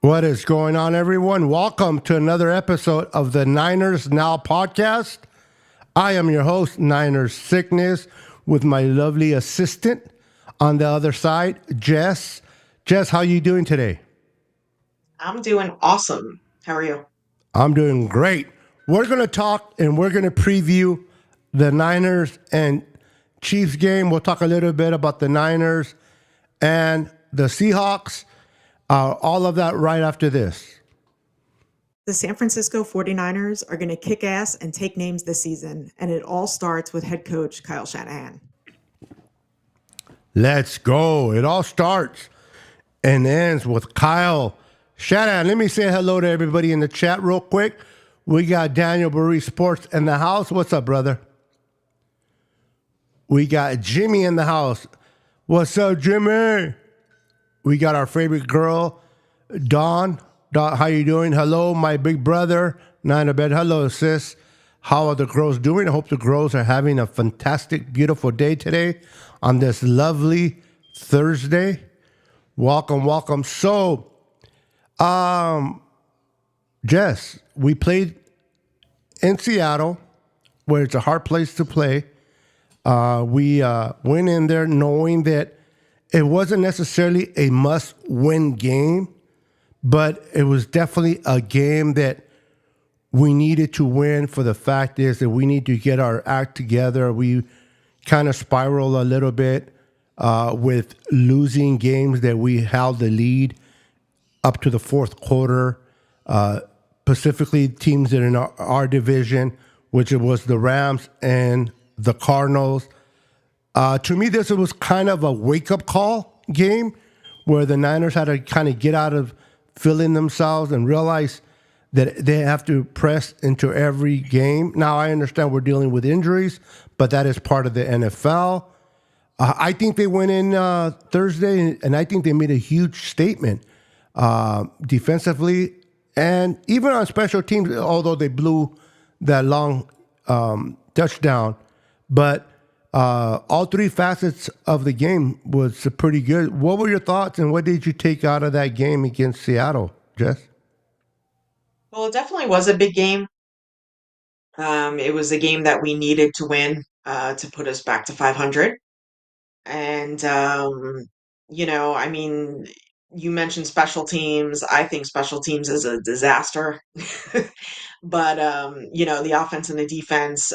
What is going on, everyone? Welcome to another episode of the Niners Now podcast. I am your host, Niners Sickness, with my lovely assistant on the other side, Jess. Jess, how you doing today? I'm doing awesome. How are you? I'm doing great. We're going to talk and we're going to preview the Niners and Chiefs game. We'll talk a little bit about the Niners and the Seahawks. All of that right after this. The San Francisco 49ers are going to kick ass and take names this season, and it all starts with head coach Kyle Shanahan. Let's go. It all starts and ends with Kyle Shanahan. Let me say hello to everybody in the chat real quick. We got Daniel Burry Sports in the house. What's up, brother? We got Jimmy in the house. What's up, Jimmy? We got our favorite girl, Dawn. Dawn, how you doing? Hello, my big brother, Nine Bed. Hello, sis. How are the girls doing? I hope the girls are having a fantastic, beautiful day today on this lovely Thursday. Welcome, welcome. So, Jess, we played in Seattle, where it's a hard place to play. We went in there knowing that it wasn't necessarily a must-win game, but it was definitely a game that we needed to win. For the fact is that we need to get our act together. We kind of spiral a little bit with losing games that we held the lead up to the fourth quarter, specifically teams that are in our division, which it was the Rams and the Cardinals. To me, this was kind of a wake-up call game where the Niners had to kind of get out of feeling themselves and realize that they have to press into every game. Now, I understand we're dealing with injuries, but that is part of the NFL. I think they went in Thursday, and I think they made a huge statement defensively and even on special teams, although they blew that long touchdown. But all three facets of the game was pretty good. What were your thoughts, and what did you take out of that game against Seattle, Jess? Well, it definitely was a big game. It was a game that we needed to win to put us back to 500. And, I mean, you mentioned special teams. I think special teams is a disaster. But, the offense and the defense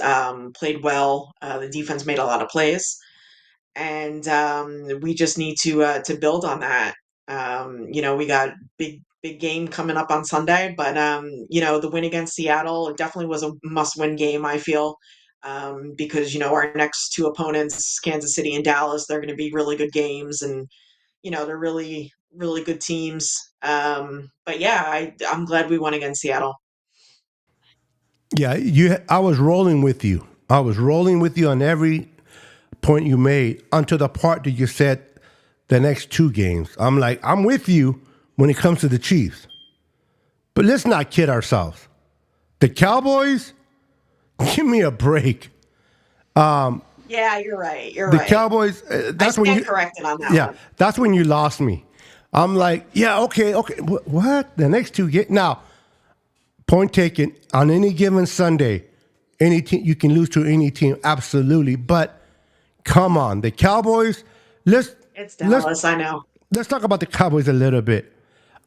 played well. The defense made a lot of plays. And we just need to build on that. We got big game coming up on Sunday, but the win against Seattle, it definitely was a must-win game, I feel, because our next two opponents, Kansas City and Dallas, they're going to be really good games, and they're really really good teams. But yeah, I'm glad we won against Seattle. Yeah, I was rolling with you. I was rolling with you on every point you made until the part that you said the next two games. I'm like, I'm with you when it comes to the Chiefs. But let's not kid ourselves. The Cowboys, give me a break. Yeah, you're right. You're The right. Cowboys, I that's when stand you, corrected on that yeah, one. that's when you lost me. I'm like, yeah, okay. What? The next two games. Now, point taken, on any given Sunday, any team, you can lose to any team, absolutely. But come on, the Cowboys, let's It's let's Dallas, I know. let's talk about the Cowboys a little bit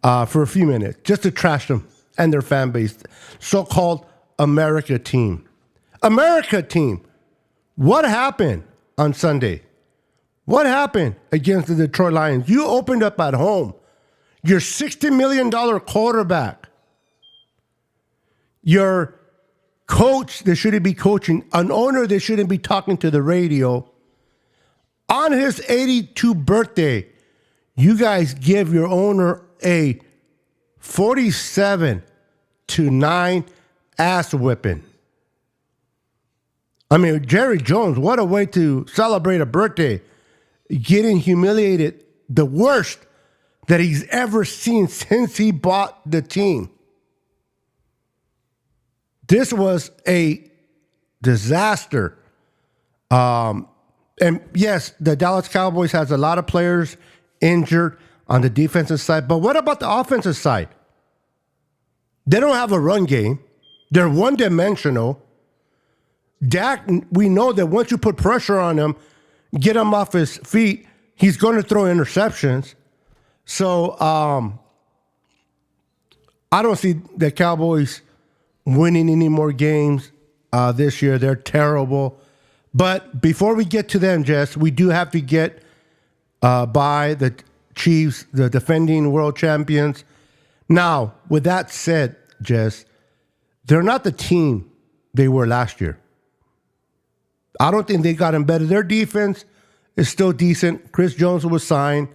for a few minutes, just to trash them and their fan base. So-called America team. America team. What happened on Sunday? What happened against the Detroit Lions? You opened up at home. Your $60 million quarterback. Your coach that shouldn't be coaching, an owner that shouldn't be talking to the radio. On his 82nd birthday, you guys give your owner a 47-9 ass whipping. I mean, Jerry Jones, what a way to celebrate a birthday. Getting humiliated, the worst that he's ever seen since he bought the team. This was a disaster. And yes, the Dallas Cowboys has a lot of players injured. on the defensive side. But what about the offensive side? They don't have a run game. They're one-dimensional. Dak, we know that once you put pressure on him, get him off his feet, he's going to throw interceptions. So I don't see the Cowboys winning any more games this year. They're terrible. But before we get to them, Jess, we do have to get by the Chiefs, the defending world champions. Now, with that said, Jess, they're not the team they were last year. I don't think they got better. Their defense is still decent. Chris Jones was signed,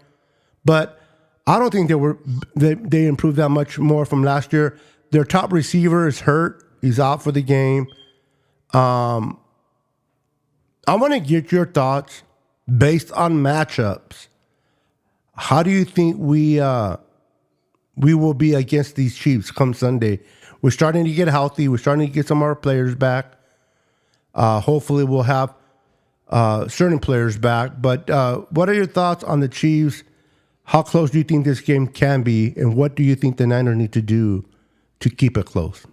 but I don't think they improved that much more from last year. Their top receiver is hurt. He's out for the game. I want to get your thoughts based on matchups. How do you think we will be against these Chiefs come Sunday? We're starting to get healthy. We're starting to get some of our players back. Hopefully we'll have certain players back. But what are your thoughts on the Chiefs? How close do you think this game can be? And what do you think the Niners need to do to keep it close?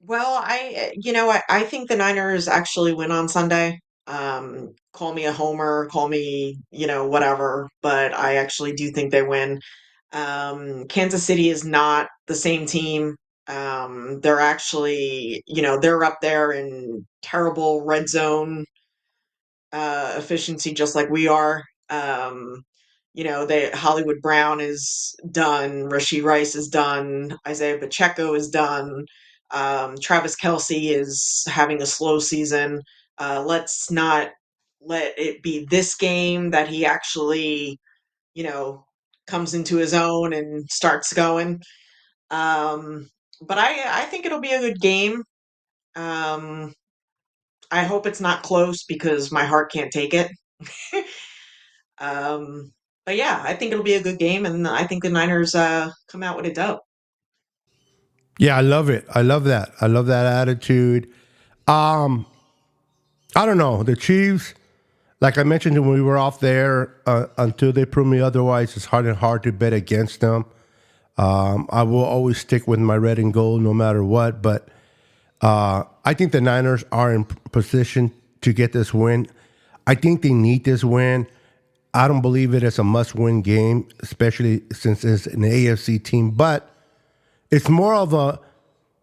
Well, I think the Niners actually win on Sunday. Call me a homer, call me, whatever, but I actually do think they win. Kansas City is not the same team. They're actually, they're up there in terrible red zone efficiency, just like we are. They Hollywood Brown is done, Rashee Rice is done, Isaiah Pacheco is done, Travis Kelce is having a slow season. Let's not let it be this game that he actually, you know, comes into his own and starts going. But I think it'll be a good game. Um, I hope it's not close because my heart can't take it. Um, but yeah, I think it'll be a good game, and I think the Niners come out with a dub. Yeah, I love it. I love that. I love that attitude. Um, I don't know. The Chiefs, like I mentioned when we were off there, until they prove me otherwise, it's hard to bet against them. I will always stick with my red and gold no matter what. But I think the Niners are in position to get this win. I think they need this win. I don't believe it is a must-win game, especially since it's an AFC team. But it's more of a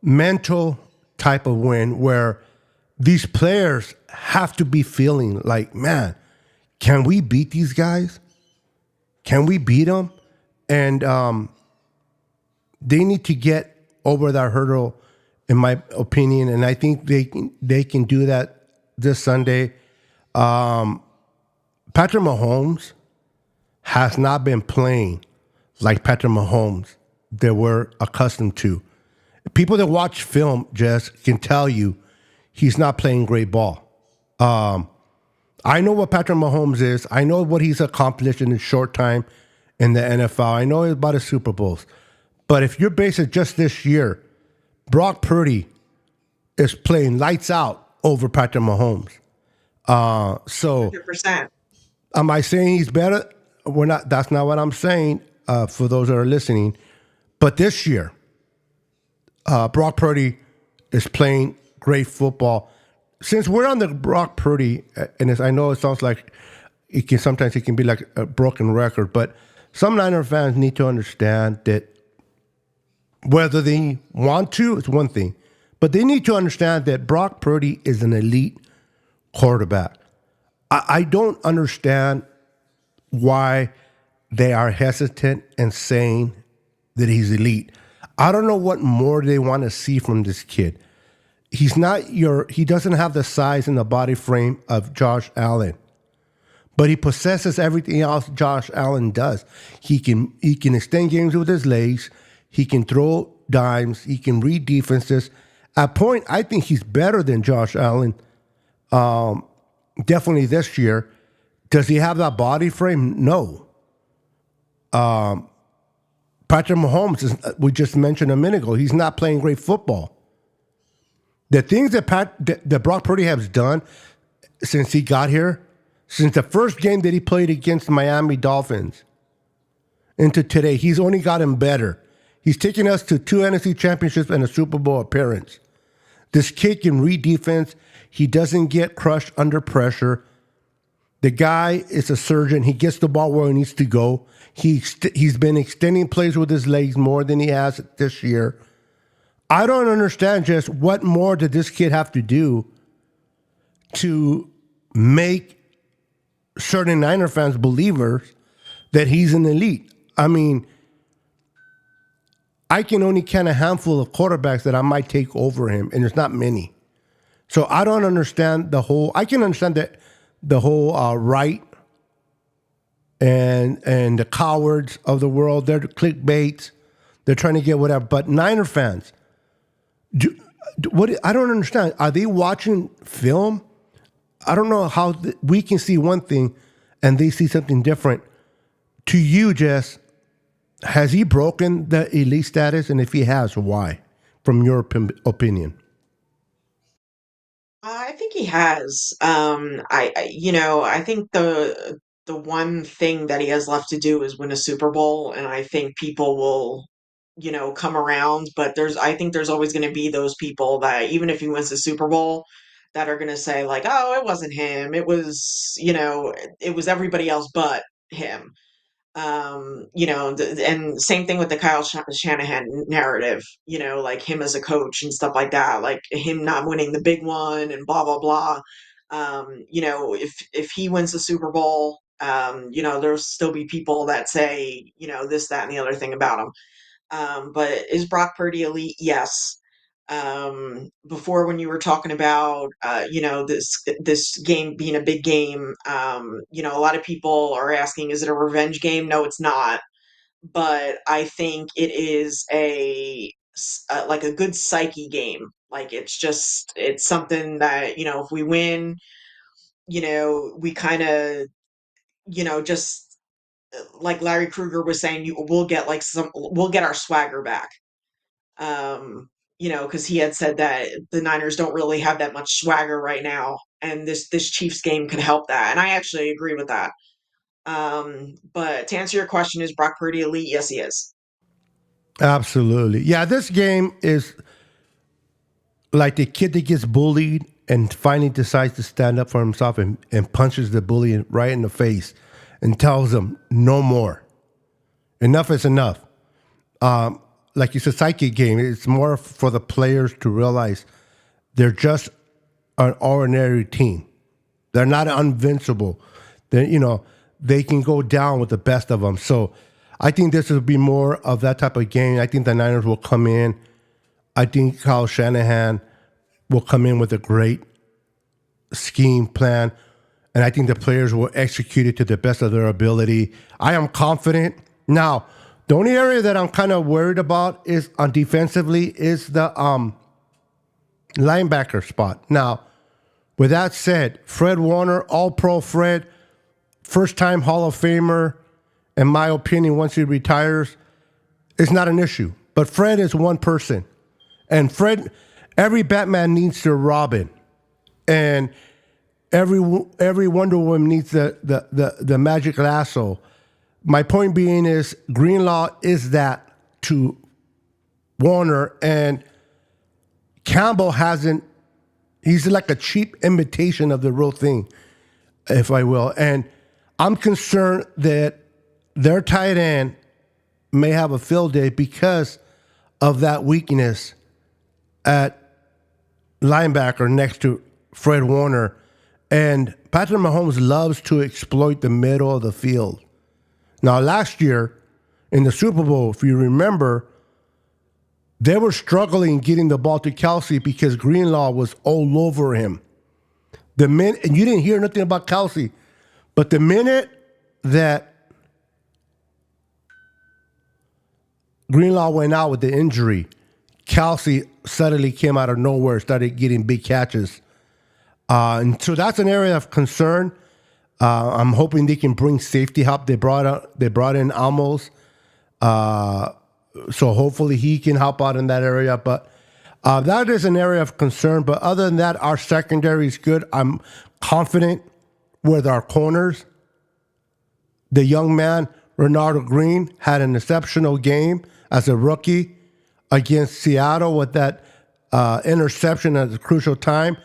mental type of win where these players have to be feeling like, man, can we beat these guys? Can we beat them? And they need to get over that hurdle, in my opinion. And I think they can do that this Sunday. Patrick Mahomes has not been playing like Patrick Mahomes that we're accustomed to. People that watch film just can tell you he's not playing great ball. I know what Patrick Mahomes is. I know what he's accomplished in a short time in the NFL. I know about his Super Bowls. But if you're basing just this year, Brock Purdy is playing lights out over Patrick Mahomes. So 100%. am I saying he's better? We're not. That's not what I'm saying. For those that are listening, but this year, Brock Purdy is playing great football. Since we're on the Brock Purdy, and I know it sounds like it can be like a broken record, but some Niner fans need to understand that whether they want to, it's one thing, but they need to understand that Brock Purdy is an elite quarterback. I don't understand why they are hesitant and saying that he's elite. I don't know what more they want to see from this kid. He doesn't have the size and the body frame of Josh Allen, but he possesses everything else Josh Allen does. He can extend games with his legs. He can throw dimes. He can read defenses. At point, I think he's better than Josh Allen. Definitely this year. Does he have that body frame? No. Patrick Mahomes, we just mentioned a minute ago, he's not playing great football. The things that Brock Purdy has done since he got here, Since the first game that he played against Miami Dolphins into today, he's only gotten better. He's taken us to 2 NFC championships and a Super Bowl appearance. This kid can read defense. He doesn't get crushed under pressure. The guy is a surgeon. He gets the ball where he needs to go. He's been extending plays with his legs more than he has this year. I don't understand just what more did this kid have to do to make certain Niner fans believers that he's an elite. I mean, I can only count a handful of quarterbacks that I might take over him, and there's not many. So I don't understand I can understand that the whole right and the cowards of the world, they're clickbaits. They're trying to get whatever. But Niner fans, I don't understand. Are they watching film? I don't know how we can see one thing and they see something different. To you, Jess, has he broken the elite status? And if he has, why? From your opinion. I think he has. I think the one thing that he has left to do is win a Super Bowl, and I think people will, come around. But I think there's always going to be those people that even if he wins the Super Bowl, that are going to say like, "Oh, it wasn't him. It was everybody else but him." And same thing with the Kyle Shanahan narrative, like him as a coach and stuff like that, like him not winning the big one and blah blah blah. If he wins the Super Bowl, there'll still be people that say, this, that, and the other thing about him. But is Brock Purdy elite? Yes. Before when you were talking about this game being a big game, a lot of people are asking, is it a revenge game? No, it's not. But I think it is like a good psyche game. Like it's something that, if we win, we kind of, just like Larry Kruger was saying, we'll get our swagger back. Because he had said that the Niners don't really have that much swagger right now, and this Chiefs game could help that. And I actually agree with that. But to answer your question, is Brock Purdy elite? Yes, he is. Absolutely. Yeah, this game is like the kid that gets bullied and finally decides to stand up for himself and punches the bully right in the face and tells him, no more. Enough is enough. Like it's a psychic game. It's more for the players to realize they're just an ordinary team. They're not invincible. They can go down with the best of them. So I think this will be more of that type of game. I think the Niners will come in. I think Kyle Shanahan will come in with a great scheme plan. And I think the players will execute it to the best of their ability. I am confident. Now, the only area that I'm kind of worried about is on defensively is the linebacker spot. Now, with that said, Fred Warner, All-Pro Fred, first-time Hall of Famer, in my opinion, once he retires, is not an issue. But Fred is one person. And every Batman needs their Robin. And every Wonder Woman needs the magic lasso. My point being is Greenlaw is that to Warner, and Campbell he's like a cheap imitation of the real thing, if I will. And I'm concerned that their tight end may have a field day because of that weakness at linebacker next to Fred Warner. And Patrick Mahomes loves to exploit the middle of the field. Now, last year in the Super Bowl, if you remember, they were struggling getting the ball to Kelsey because Greenlaw was all over him. And you didn't hear nothing about Kelsey, but the minute that Greenlaw went out with the injury, Kelsey suddenly came out of nowhere, started getting big catches. And so that's an area of concern. I'm hoping they can bring safety help. They brought in Amos, so hopefully he can help out in that area. But that is an area of concern. But other than that, our secondary is good. I'm confident with our corners. The young man, Ronaldo Green, had an exceptional game as a rookie against Seattle with that interception at a crucial time.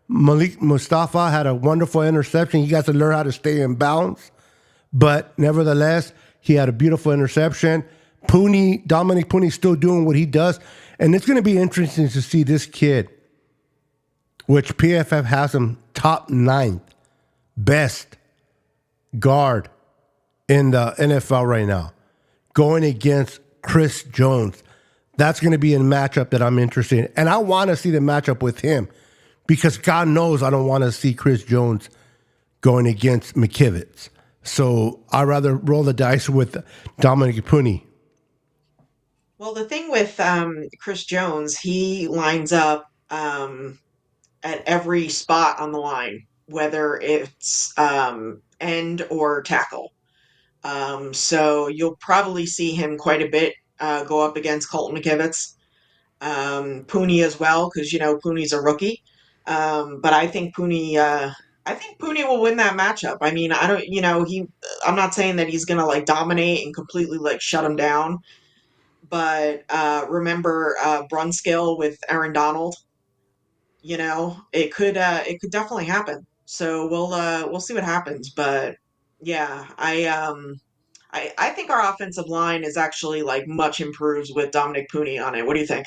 Malik Mustafa had a wonderful interception. He got to learn how to stay in bounds. But nevertheless, he had a beautiful interception. Dominic Pooney, still doing what he does. And it's going to be interesting to see this kid, which PFF has him top ninth best guard in the NFL right now, going against Chris Jones. That's going to be a matchup that I'm interested in. And I want to see the matchup with him because God knows I don't want to see Chris Jones going against McKivitz. So I'd rather roll the dice with Dominic Pooney. Well, the thing with Chris Jones, he lines up at every spot on the line, whether it's end or tackle. So you'll probably see him quite a bit go up against Colton McKivitz, Pooney as well, because Pooney's a rookie. But I think Pooney will win that matchup. I mean, I don't, I'm not saying that he's gonna like dominate and completely like shut him down. But remember Brunskill with Aaron Donald? It could definitely happen. So we'll see what happens. But yeah, I think our offensive line is actually like much improved with Dominic Pooney on it. What do you think?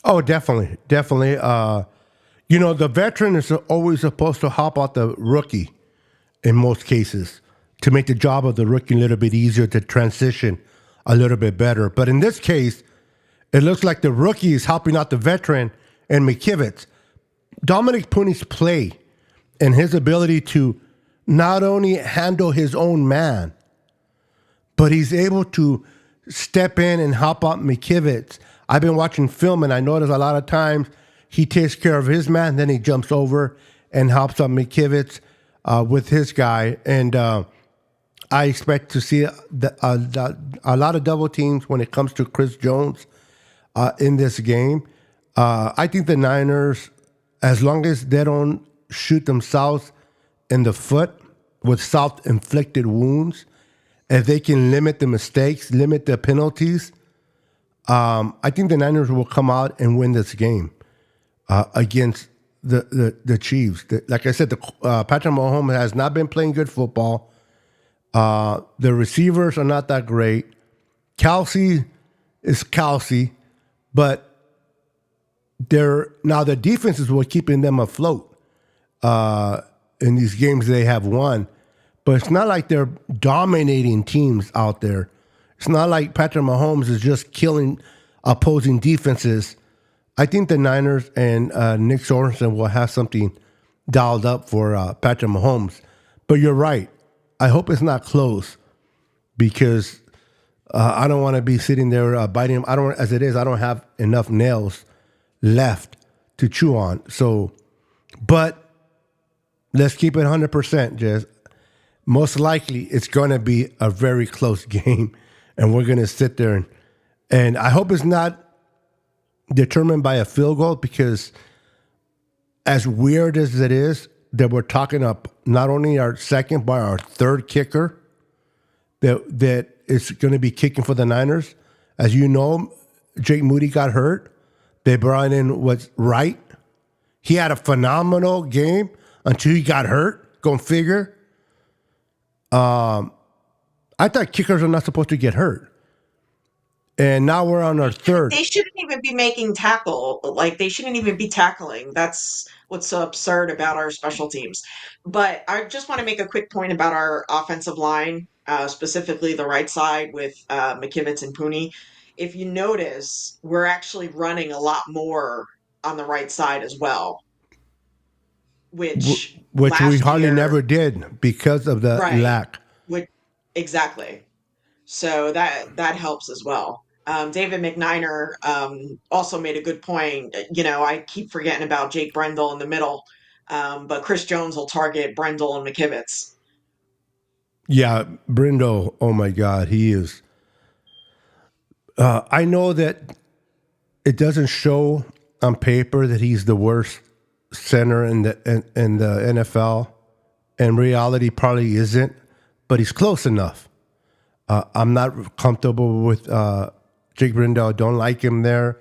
Oh, definitely. Definitely. The veteran is always supposed to hop out the rookie in most cases to make the job of the rookie a little bit easier to transition a little bit better. But in this case, it looks like the rookie is helping out the veteran and McKivitz. Dominic Pooney's play and his ability to not only handle his own man, but he's able to step in and help out McKivitz. I've been watching film and I notice a lot of times he takes care of his man, then he jumps over and helps out McKivitz with his guy. And I expect to see a lot of double teams when it comes to Chris Jones in this game. I think the Niners, as long as they don't shoot themselves in the foot with self-inflicted wounds, if they can limit the mistakes, limit the penalties, I think the Niners will come out and win this game against the Chiefs. Like I said, Patrick Mahomes has not been playing good football. The receivers are not that great. Kelsey is Kelsey, but the defense is what keeping them afloat in these games they have won. But it's not like they're dominating teams out there. It's not like Patrick Mahomes is just killing opposing defenses. I think the Niners and Nick Sorensen will have something dialed up for Patrick Mahomes. But you're right. I hope it's not close because I don't want to be sitting there biting him. I don't have enough nails left to chew on. So, but let's keep it 100%, Jez. Most likely it's going to be a very close game and we're going to sit there and I hope it's not determined by a field goal because as weird as it is that we're talking up not only our second but our third kicker that is going to be kicking for the Niners. As you know, Jake Moody got hurt. They brought in what's right. He had a phenomenal game until he got hurt. Go figure. I thought kickers are not supposed to get hurt. And now we're on our third. They shouldn't even be making tackle. Like, they shouldn't even be tackling. That's what's so absurd about our special teams. But I just want to make a quick point about our offensive line, specifically the right side with McKivitz and Pooney. If you notice, we're actually running a lot more on the right side as well, which Which we last hardly year, never did because of the right? lack. Which exactly. So that helps as well. David McNiner also made a good point. I keep forgetting about Jake Brendel in the middle, but Chris Jones will target Brendel and McKivitz. Yeah, Brindo, oh my God, he is. I know that it doesn't show on paper that he's the worst center in the NFL, In reality, probably isn't, but he's close enough. I'm not comfortable with Jake Brindle. Don't like him there.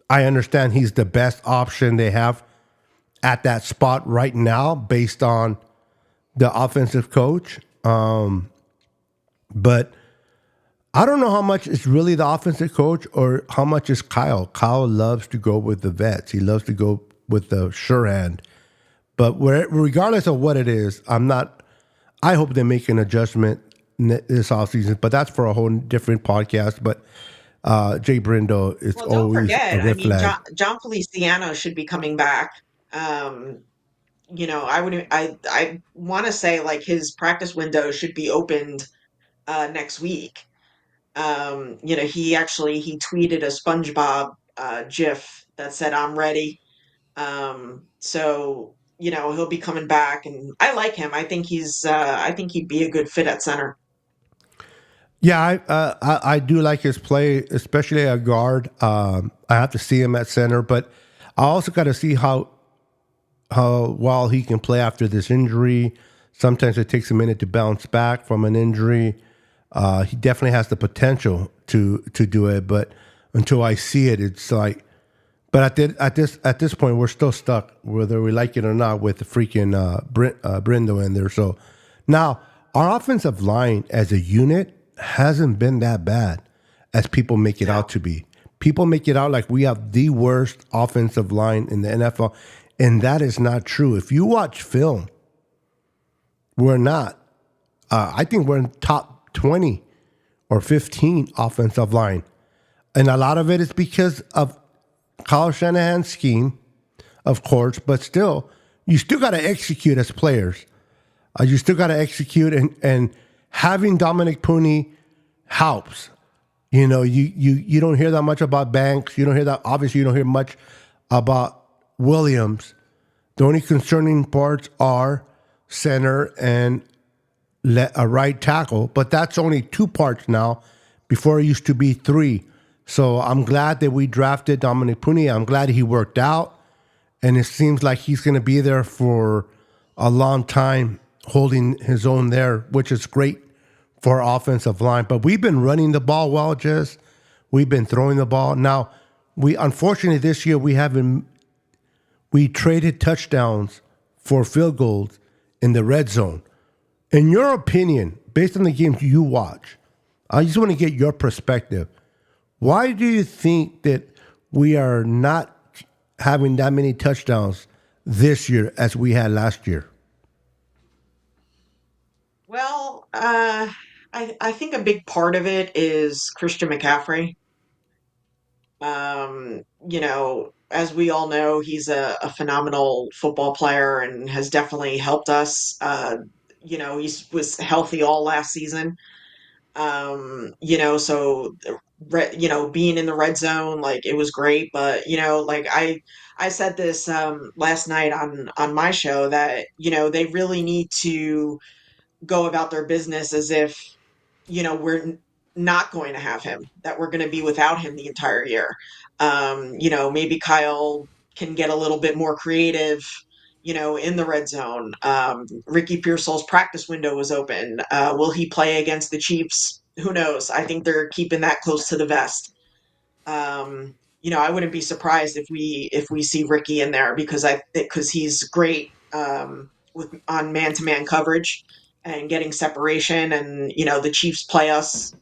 I understand he's the best option they have at that spot right now based on the offensive coach. But I don't know how much is really the offensive coach or how much is Kyle. Kyle loves to go with the vets. He loves to go with the sure hand. But regardless of what it is, I hope they make an adjustment this offseason, but that's for a whole different podcast. But Jay Brindo is Well, don't always a forget, I red mean, flag. John Feliciano should be coming back. Um, I want to say like his practice window should be opened next week. He tweeted a SpongeBob GIF that said "I'm ready." He'll be coming back, and I like him. I think he'd be a good fit at center. Yeah, I do like his play, especially at guard. I have to see him at center, but I also got to see how well he can play after this injury. Sometimes it takes a minute to bounce back from an injury. He definitely has the potential to do it, but until I see it, it's like. But at this point, we're still stuck, whether we like it or not, with the freaking Brindo in there. So now our offensive line as a unit hasn't been that bad as people make it No. out to be. People make it out like we have the worst offensive line in the NFL, and that is not true. If you watch film, we're not. I think we're in top 20 or 15 offensive line. And a lot of it is because of Kyle Shanahan's scheme, of course, but still, you still got to execute as players. You still got to execute, and having Dominic Pooney helps. You don't hear that much about Banks. You don't hear that. Obviously, you don't hear much about Williams. The only concerning parts are center and a right tackle, but that's only two parts now. Before it used to be three. So I'm glad that we drafted Dominic Pooney. I'm glad he worked out, and it seems like he's going to be there for a long time, holding his own there, which is great for our offensive line. But we've been running the ball well, Jess. We've been throwing the ball. Now, unfortunately this year we traded touchdowns for field goals in the red zone. In your opinion, based on the games you watch, I just want to get your perspective. Why do you think that we are not having that many touchdowns this year as we had last year? Well, I think a big part of it is Christian McCaffrey. As we all know, he's a phenomenal football player and has definitely helped us. He was healthy all last season. Being in the red zone, like it was great. But like I said this last night on my show that they really need to go about their business as if not going to have him, that we're going to be without him the entire year. Maybe Kyle can get a little bit more creative, in the red zone. Ricky Pearsall's practice window was open. Will he play against the Chiefs? Who knows? I think they're keeping that close to the vest. I wouldn't be surprised if we see Ricky in there because he's great on man to man coverage and getting separation, and the Chiefs play us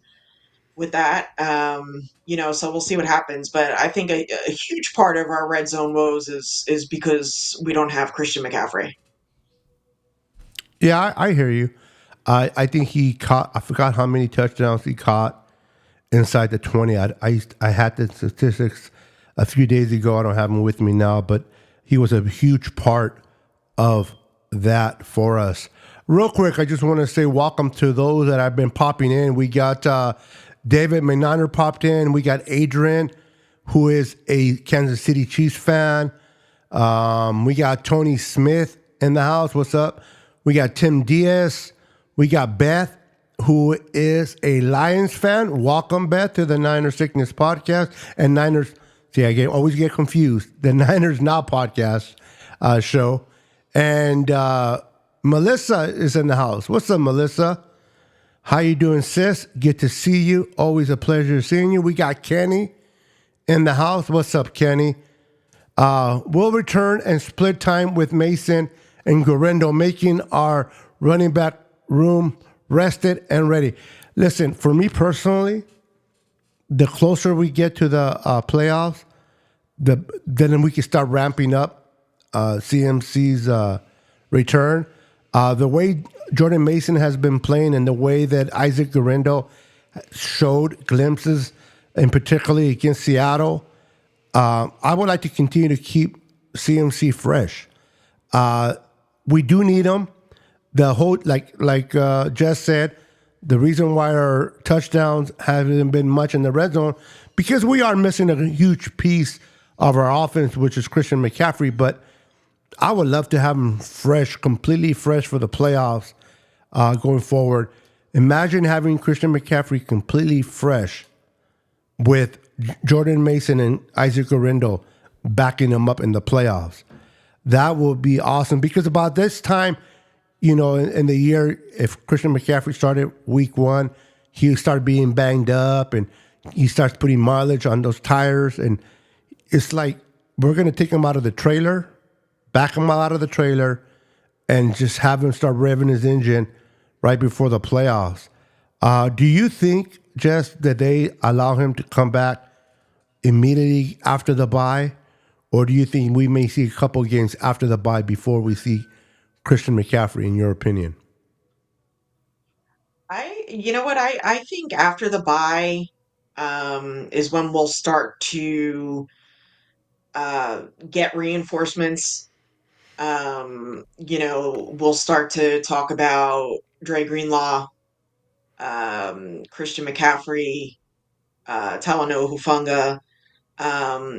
with that. So we'll see what happens. But I think a huge part of our red zone woes is because we don't have Christian McCaffrey. Yeah, I hear you. I think he caught, I forgot how many touchdowns he caught inside the 20. I had the statistics a few days ago. I don't have them with me now, but he was a huge part of that for us. Real quick, I just want to say welcome to those that have been popping in. We got David McNiner popped in. We got Adrian, who is a Kansas City Chiefs fan. We got Tony Smith in the house. What's up? We got Tim Diaz. We got Beth, who is a Lions fan. Welcome, Beth, to the Niners Sickness Podcast. And Niners, always get confused. The Niners Now Podcast show. And Melissa is in the house. What's up, Melissa? How you doing, sis? Good to see you. Always a pleasure seeing you. We got Kenny in the house. What's up, Kenny? We'll return and split time with Mason and Guerrero, making our running back room rested and ready. Listen, for me personally, the closer we get to the playoffs, then we can start ramping up CMC's return. The way Jordan Mason has been playing and the way that Isaac Guerrero showed glimpses, and particularly against Seattle, I would like to continue to keep CMC fresh. We do need him. The whole like Jess said, the reason why our touchdowns haven't been much in the red zone because we are missing a huge piece of our offense, which is Christian McCaffrey. But I would love to have him fresh, completely fresh for the playoffs going forward. Imagine having Christian McCaffrey completely fresh with Jordan Mason and Isaac Guerrero backing him up in the playoffs. That would be awesome because about this time, in the year, if Christian McCaffrey started week 1, he started being banged up and he starts putting mileage on those tires. And it's like we're going to take him out of the trailer, back him out of the trailer, and just have him start revving his engine right before the playoffs. Do you think, Jess, that they allow him to come back immediately after the bye? Or do you think we may see a couple games after the bye before we see Christian McCaffrey, in your opinion? You know what, I think after the bye, is when we'll start to, get reinforcements. We'll start to talk about Dre Greenlaw, Christian McCaffrey, Talanoa Hufanga.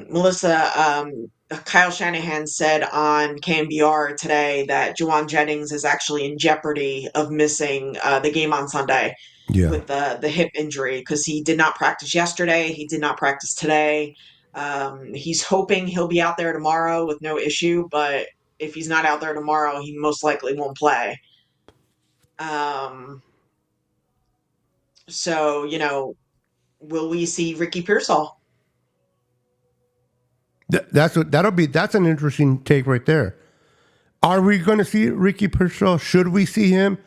Melissa, Kyle Shanahan said on KMBR today that Juwan Jennings is actually in jeopardy of missing the game on Sunday Yeah. with the hip injury because he did not practice yesterday. He did not practice today. He's hoping he'll be out there tomorrow with no issue, but if he's not out there tomorrow, he most likely won't play. Um, so, will we see Ricky Pearsall? That's an interesting take right there. Are we going to see Ricky Pearsall? Should we see him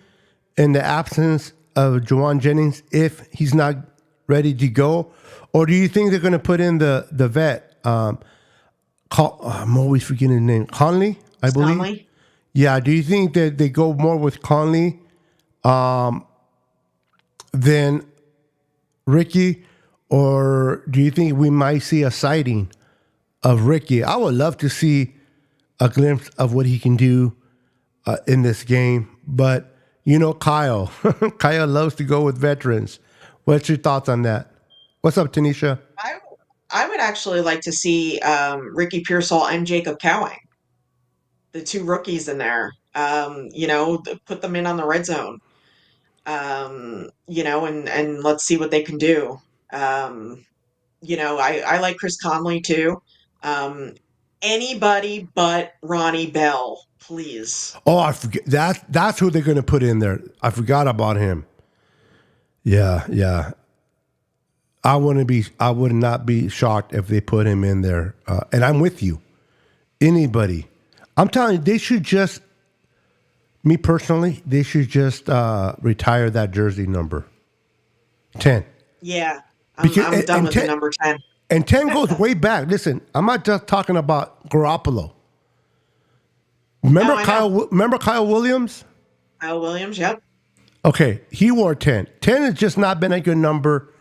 in the absence of Juwan Jennings if he's not ready to go? Or do you think they're going to put in the vet? I'm always forgetting his name. Conley, I believe. Conley? Yeah. Do you think that they go more with Conley than Ricky? Or do you think we might see a sighting of Ricky? I would love to see a glimpse of what he can do in this game. But, Kyle. Kyle loves to go with veterans. What's your thoughts on that? What's up, Tanisha? I I would actually like to see Ricky Pearsall and Jacob Cowing, the two rookies in there. Put them in on the red zone. And let's see what they can do. I like Chris Conley too. Um, Anybody but Ronnie Bell, please. Oh, I forget that's who they're going to put in there. I forgot about him. Yeah, yeah. I would not be shocked if they put him in there. And I'm with you. Anybody. I'm telling you, they should just, me personally, they should just retire that jersey number 10. Yeah, Because I'm done with the 10, number 10. and 10 goes way back. Listen, I'm not just talking about Garoppolo. No, I know. Remember Kyle Williams? Kyle Williams, yep. Okay, he wore 10. 10 has just not been a good number.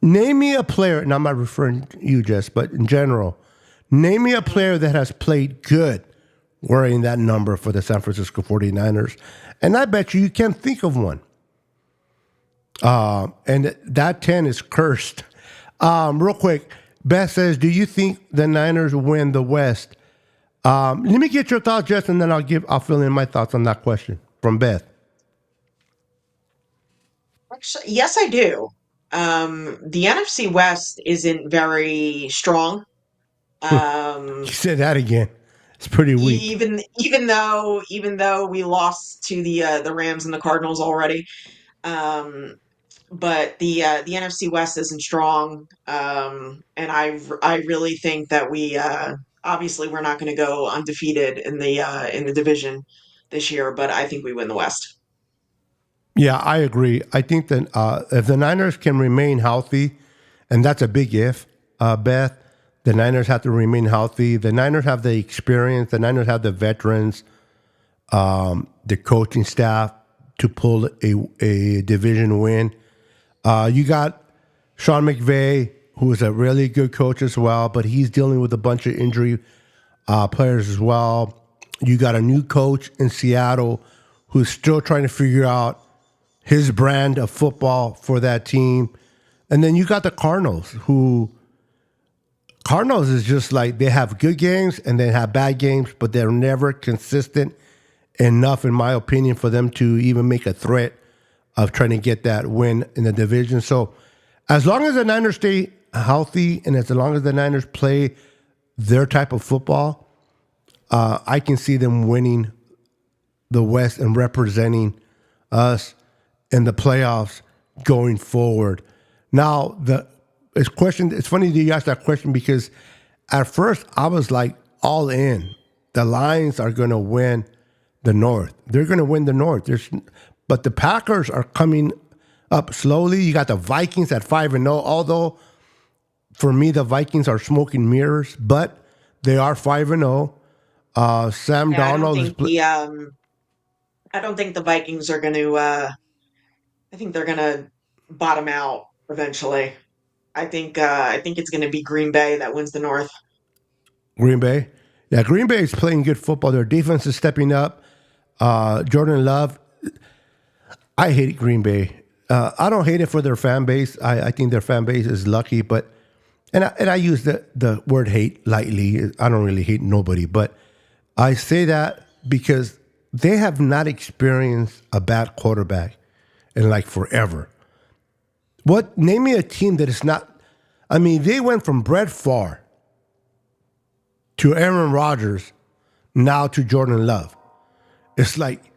Name me a player, and I'm not referring to you, Jess, but in general, name me a player that has played good wearing that number for the San Francisco 49ers. And I bet you can't think of one. And that 10 is cursed. Real quick, Beth says, do you think the Niners win the West? Let me get your thoughts, Jess, and then I'll fill in my thoughts on that question from Beth. Actually, yes, I do. The NFC West isn't very strong. You Um, said that again. It's pretty weak. Even though we lost to the Rams and the Cardinals already, um, but the NFC West isn't strong, and I really think that we obviously we're not going to go undefeated in the division this year, but I think we win the West. Yeah, I agree. I think that if the Niners can remain healthy, and that's a big if, Beth, the Niners have to remain healthy. The Niners have the experience. The Niners have the veterans, the coaching staff to pull a division win. You got Sean McVay, who is a really good coach as well, but he's dealing with a bunch of injury players as well. You got a new coach in Seattle who's still trying to figure out his brand of football for that team. And then you got the Cardinals, who Cardinals is just like they have good games and they have bad games, but they're never consistent enough, in my opinion, for them to even make a threat of trying to get that win in the division. So as long as the Niners stay healthy and as long as the Niners play their type of football, I can see them winning the West and representing us in the playoffs going forward. Now, it's funny that you asked that question because at first I was like all in. The Lions are going to win the North. They're going to win the North. But the Packers are coming up slowly. You got the Vikings at 5-0, although for me the Vikings are smoking mirrors, but they are 5-0. Sam Yeah, Darnold is I don't think the Vikings are going to. I think they're going to bottom out eventually. I think it's going to be Green Bay that wins the North. Green Bay. Yeah, Green Bay is playing good football. Their defense is stepping up. Jordan Love. I hate Green Bay. I don't hate it for their fan base. I think their fan base is lucky, but I use the word hate lightly. I don't really hate nobody, but I say that because they have not experienced a bad quarterback in like forever. Name me a team that is not. I mean, they went from Brett Favre to Aaron Rodgers, now to Jordan Love. It's like,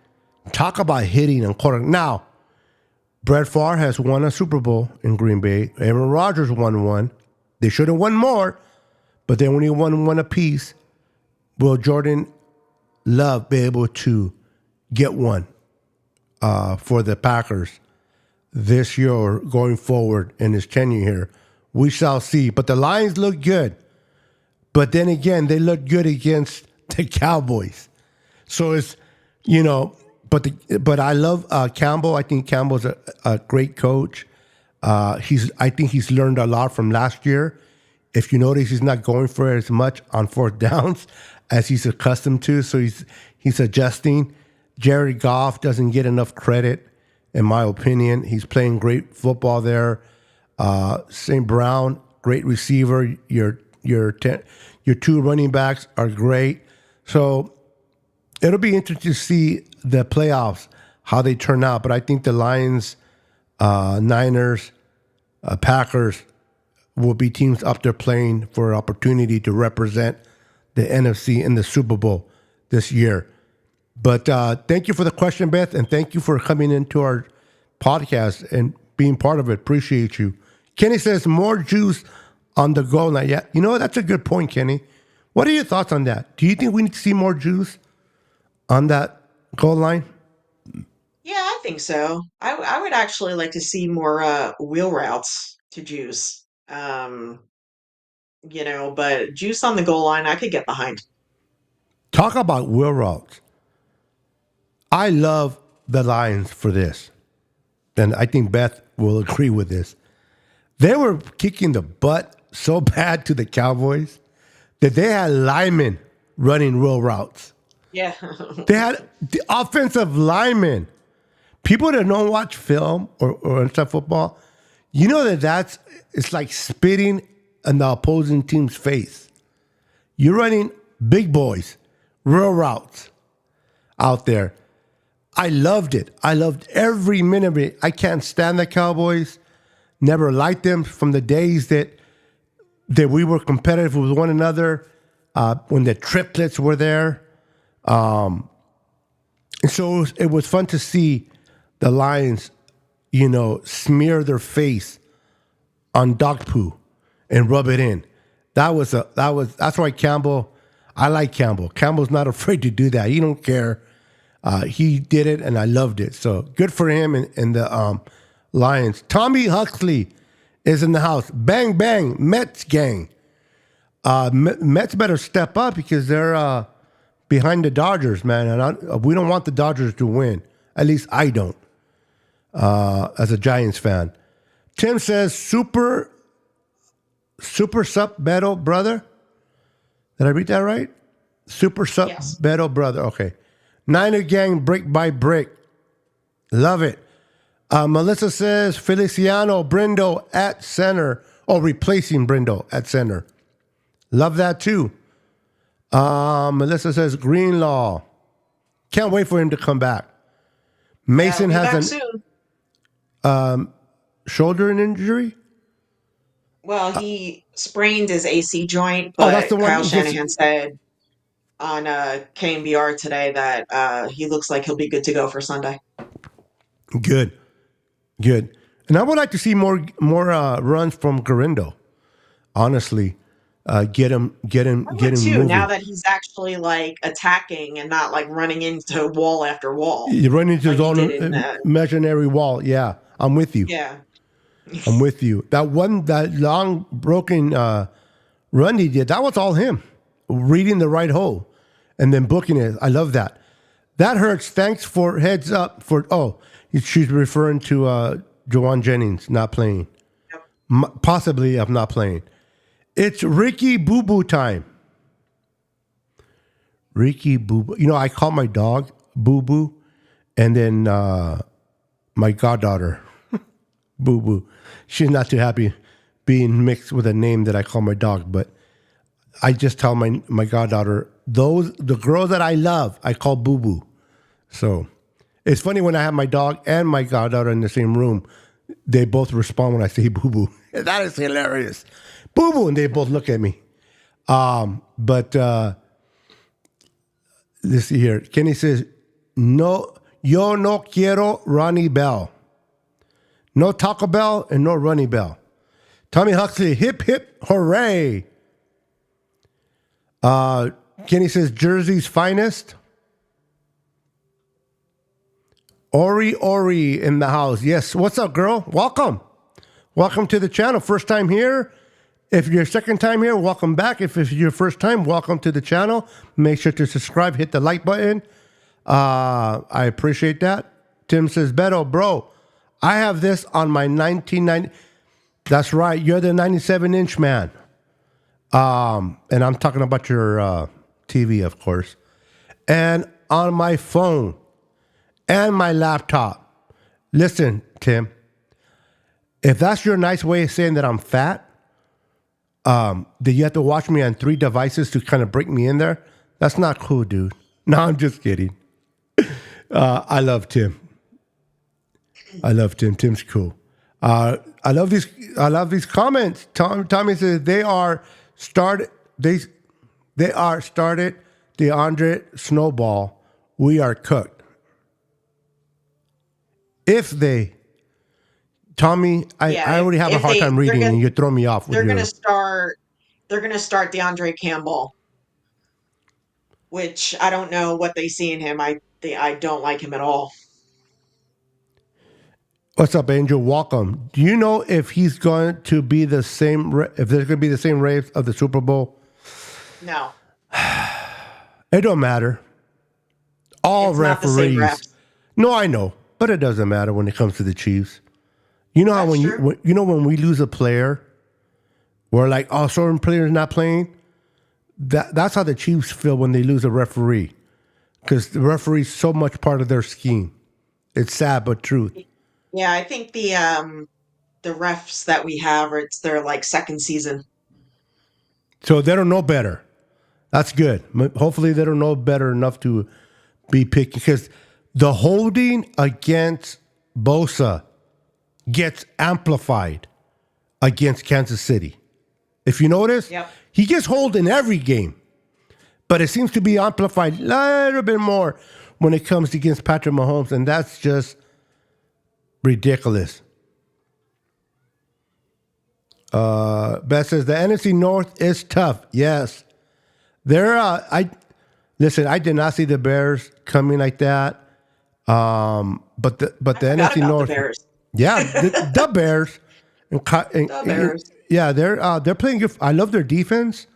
talk about hitting and quarter. Now, Brett Favre has won a Super Bowl in Green Bay. Aaron Rodgers won one. They should have won more, but they only won one apiece. Will Jordan Love be able to get one for the Packers this year or going forward in his tenure here? We shall see. But the Lions look good. But then again, they look good against the Cowboys. So it's, but I love Campbell. I think Campbell's a great coach. I think he's learned a lot from last year. If you notice, he's not going for it as much on fourth downs as he's accustomed to. So he's adjusting. Jared Goff doesn't get enough credit, in my opinion. He's playing great football there. St. Brown, great receiver. Your two running backs are great. So it'll be interesting to see the playoffs, how they turn out. But I think the Lions, Niners, Packers will be teams up there playing for an opportunity to represent the NFC in the Super Bowl this year. But thank you for the question, Beth, and thank you for coming into our podcast and being part of it. Appreciate you. Kenny says more juice on the goal line. Yeah, that's a good point, Kenny. What are your thoughts on that? Do you think we need to see more juice on that goal line? Yeah, I think so. I would actually like to see more wheel routes to juice. But juice on the goal line, I could get behind. Talk about wheel routes. I love the Lions for this. And I think Beth will agree with this. They were kicking the butt so bad to the Cowboys that they had linemen running wheel routes. Yeah. They had the offensive linemen. People that don't watch film or understand football, you know it's like spitting in the opposing team's face. You're running big boys, real routes out there. I loved it. I loved every minute of it. I can't stand the Cowboys. Never liked them from the days that we were competitive with one another. when the triplets were there. And so it was fun to see the Lions, smear their face on dog poo and rub it in. That's why Campbell, I like Campbell. Campbell's not afraid to do that. He don't care. He did it, and I loved it. So good for him and the Lions. Tommy Huxley is in the house. Bang, bang, Mets gang. Mets better step up because they're behind the Dodgers, man. And we don't want the Dodgers to win. At least I don't, as a Giants fan. Tim says, super sup, Beto, brother. Did I read that right? Super sup, Yes. Beto, brother. Okay. Niner gang, brick by brick. Love it. Melissa says, Feliciano Brindo at center. Oh, replacing Brindo at center. Love that too. Melissa says, Greenlaw. Can't wait for him to come back. Mason He'll be back has soon. shoulder injury. Well, he sprained his AC joint, Oh, that's but the one. Kyle Shanahan said on KNBR today that he looks like he'll be good to go for Sunday. Good. And I would like to see more runs from Garindo. Honestly, get him Too, moving. now that he's actually like attacking and not like running into wall after wall. You run into his like he own did in, imaginary wall. Yeah, I'm with you. yeah. I'm with you. That long broken run he did, that was all him. Reading the right hole and then booking it. I love that. That hurts. Thanks for heads up for, she's referring to Joanne Jennings not playing. Yep. Possibly of not playing. It's Ricky Boo Boo time. Ricky Boo Boo. I call my dog Boo Boo and then my goddaughter Boo Boo. She's not too happy being mixed with a name that I call my dog, but I just tell my goddaughter, the girls that I love, I call Boo Boo. So it's funny when I have my dog and my goddaughter in the same room, they both respond when I say Boo Boo. That is hilarious. Boo Boo, and they both look at me. But let's see here. Kenny says, no, yo no quiero Ronnie Bell. No Taco Bell and no Ronnie Bell. Tommy Huxley, hip, hip, hooray. Kenny says, Jersey's finest. Ori in the house. Yes. What's up, girl? Welcome. Welcome to the channel. First time here. If you're second time here, welcome back. If it's your first time, welcome to the channel. Make sure to subscribe, hit the like button. I appreciate that. Tim says, Beto, bro, I have this on my 1990. That's right. You're the 97-inch man. And I'm talking about your TV, of course. And on my phone and my laptop. Listen, Tim, if that's your nice way of saying that I'm fat, that you have to watch me on 3 devices to kind of break me in there, that's not cool, dude. No, I'm just kidding. I love Tim. Tim's cool. I love these comments. Tommy says they are started DeAndre Snowball. We are cooked. Tommy, I already have a hard time reading, and you throw me off. They're gonna start DeAndre Campbell, which I don't know what they see in him. I don't like him at all. What's up, Angel? Welcome. Do you know if he's going to be the same? If there's going to be the same race of the Super Bowl? No. It don't matter. All It's referees. not the same refs. No, I know, but it doesn't matter when it comes to the Chiefs. You know how when we lose a player, we're like, oh, certain player's not playing. That's how the Chiefs feel when they lose a referee, because the referee's so much part of their scheme. It's sad but true. Yeah, I think the refs that we have, it's their like second season. So they don't know better. That's good. Hopefully they don't know better enough to be picked, because the holding against Bosa gets amplified against Kansas City. If you notice, Yep. he gets hold in every game. But it seems to be amplified a little bit more when it comes against Patrick Mahomes, and that's just ridiculous. Beth says the NFC North is tough. Yes, they're. I did not see the Bears coming like that. But the Forgot NFC about the North, Bears. yeah, the Bears, The Bears. yeah, they're playing good. I love their defense.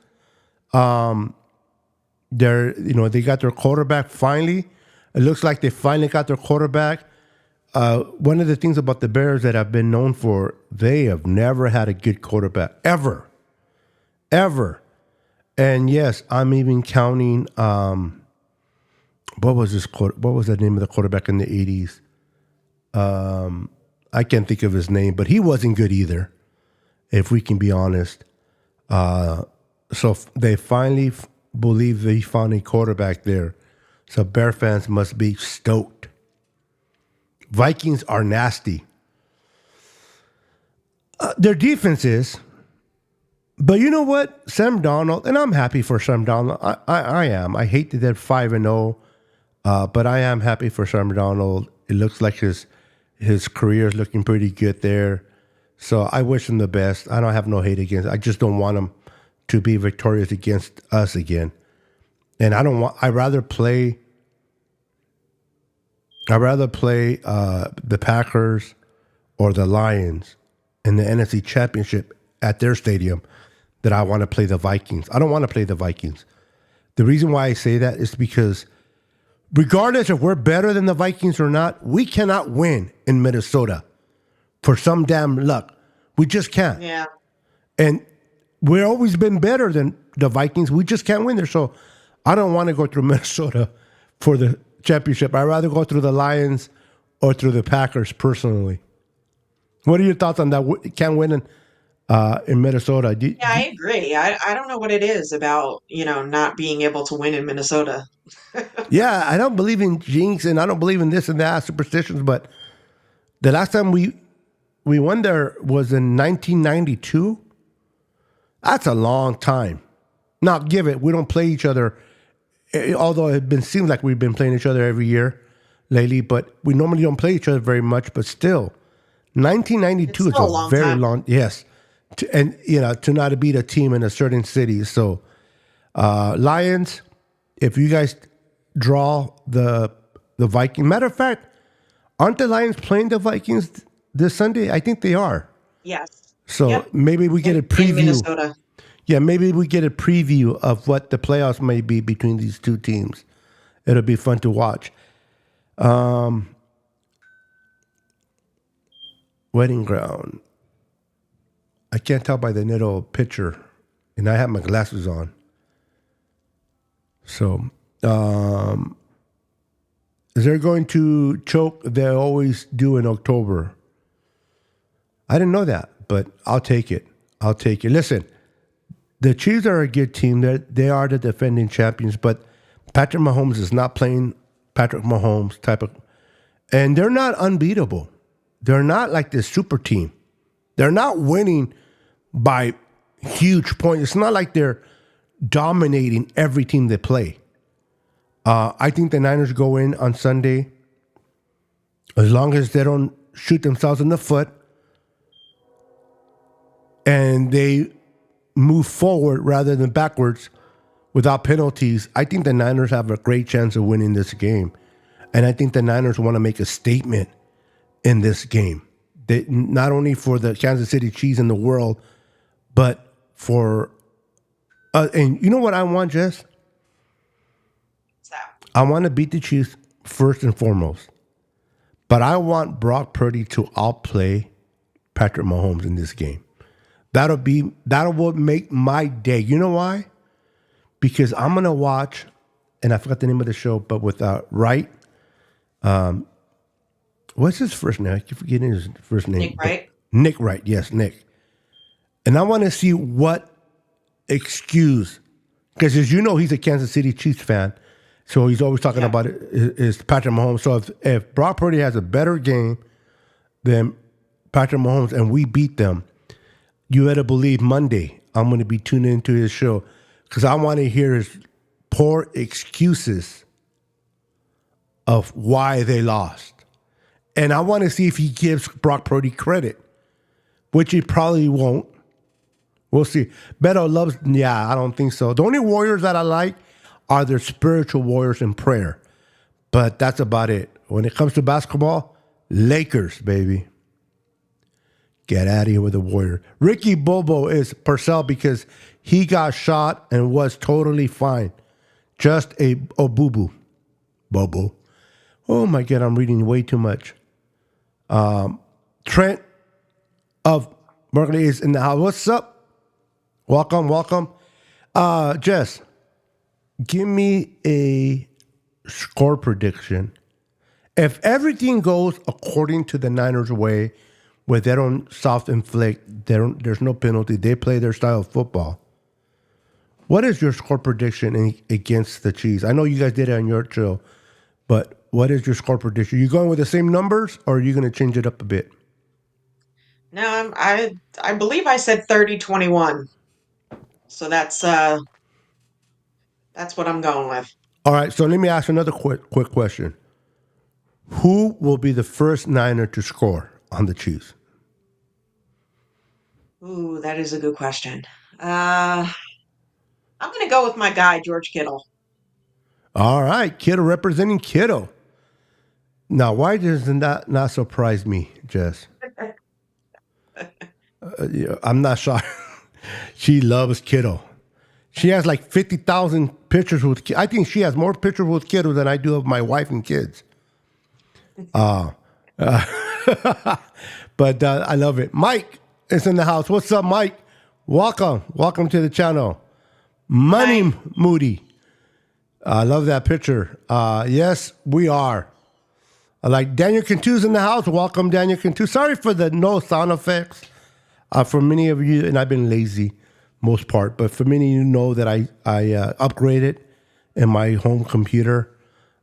They got their quarterback finally. It looks like they finally got their quarterback. One of the things about the Bears that I've been known for, they have never had a good quarterback ever. And yes, I'm even counting. What was the name of the quarterback in the '80s? I can't think of his name, but he wasn't good either. If we can be honest, so they finally believe they found a quarterback there. So Bear fans must be stoked. Vikings are nasty. Their defense is, but you know what? Sam Darnold, and I'm happy for Sam Darnold. I am. I hate that they're 5-0, but I am happy for Sam Darnold. It looks like his career is looking pretty good there. So I wish him the best. I don't have no hate against. I just don't want him to be victorious against us again. And I'd rather play the Packers or the Lions in the NFC Championship at their stadium than I want to play the Vikings. I don't want to play the Vikings. The reason why I say that is because regardless if we're better than the Vikings or not, we cannot win in Minnesota for some damn luck. We just can't. Yeah. And we've always been better than the Vikings. We just can't win there. So I don't want to go through Minnesota for the championship. I'd rather go through the Lions or through the Packers personally. What are your thoughts on that? Can't win in Minnesota. Yeah, I agree. I don't know what it is about, not being able to win in Minnesota. Yeah, I don't believe in jinx and I don't believe in this and that, superstitions, but the last time we won there was in 1992. That's a long time. Now, we don't play each other, although seems like we've been playing each other every year lately, but we normally don't play each other very much, but still, 1992 is a very long, yes. To not beat a team in a certain city. So, Lions, if you guys draw the Vikings, matter of fact, aren't the Lions playing the Vikings this Sunday? I think they are. Yes. So Yep. maybe we get a In preview. Minnesota. Yeah, maybe we get a preview of what the playoffs may be between these two teams. It'll be fun to watch. Wedding ground. I can't tell by the little picture, and I have my glasses on. So, is there going to choke? They always do in October. I didn't know that, but I'll take it. Listen, the Chiefs are a good team. They are the defending champions, but Patrick Mahomes is not playing Patrick Mahomes type of, and they're not unbeatable. They're not like this super team. They're not winning by huge points. It's not like they're dominating every team they play. I think the Niners go in on Sunday as long as they don't shoot themselves in the foot and they move forward rather than backwards without penalties. I think the Niners have a great chance of winning this game. And I think the Niners want to make a statement in this game. Not only for the Kansas City Chiefs in the world, but for and you know what I want, Jess? What's that? I want to beat the Chiefs first and foremost. But I want Brock Purdy to outplay Patrick Mahomes in this game. That'll what make my day. You know why? Because I'm gonna watch, and I forgot the name of the show, but with Wright. What's his first name? I keep forgetting his first name. Nick Wright? Nick Wright, yes, Nick. And I want to see what excuse, because as you know, he's a Kansas City Chiefs fan, so he's always talking about it, is Patrick Mahomes. So if Brock Purdy has a better game than Patrick Mahomes and we beat them, you better believe Monday I'm going to be tuning into his show because I want to hear his poor excuses of why they lost. And I want to see if he gives Brock Purdy credit, which he probably won't. We'll see. Beto loves, yeah, I don't think so. The only Warriors that I like are their spiritual warriors in prayer. But that's about it. When it comes to basketball, Lakers, baby. Get out of here with the Warrior. Ricky Bobo is Purcell because he got shot and was totally fine. Just a boo-boo. Bobo. Oh my God, I'm reading way too much. Trent of Berkeley is in the house. What's up? Welcome. Jess, give me a score prediction. If everything goes according to the Niners' way, where they don't self-inflict, there's no penalty, they play their style of football. What is your score prediction against the Chiefs? I know you guys did it on your show, but what is your score prediction? You going with the same numbers, or are you going to change it up a bit? No, I believe I said 30-21. So that's what I'm going with. All right, so let me ask another quick question. Who will be the first Niner to score on the Chiefs? Ooh, that is a good question. I'm going to go with my guy, George Kittle. All right, Kittle representing Kittle. Now, why doesn't that not surprise me, Jess? I'm not shocked. She loves Kittle. She has like 50,000 pictures with. I think she has more pictures with Kittle than I do of my wife and kids. But I love it. Mike is in the house. What's up, Mike? Welcome to the channel. Money Hi. Moody. I love that picture. Yes, we are. I like Daniel Cantu's in the house. Welcome, Daniel Cantu. Sorry for the no sound effects. For many of you, and I've been lazy most part, but for many of you know that I upgraded in my home computer.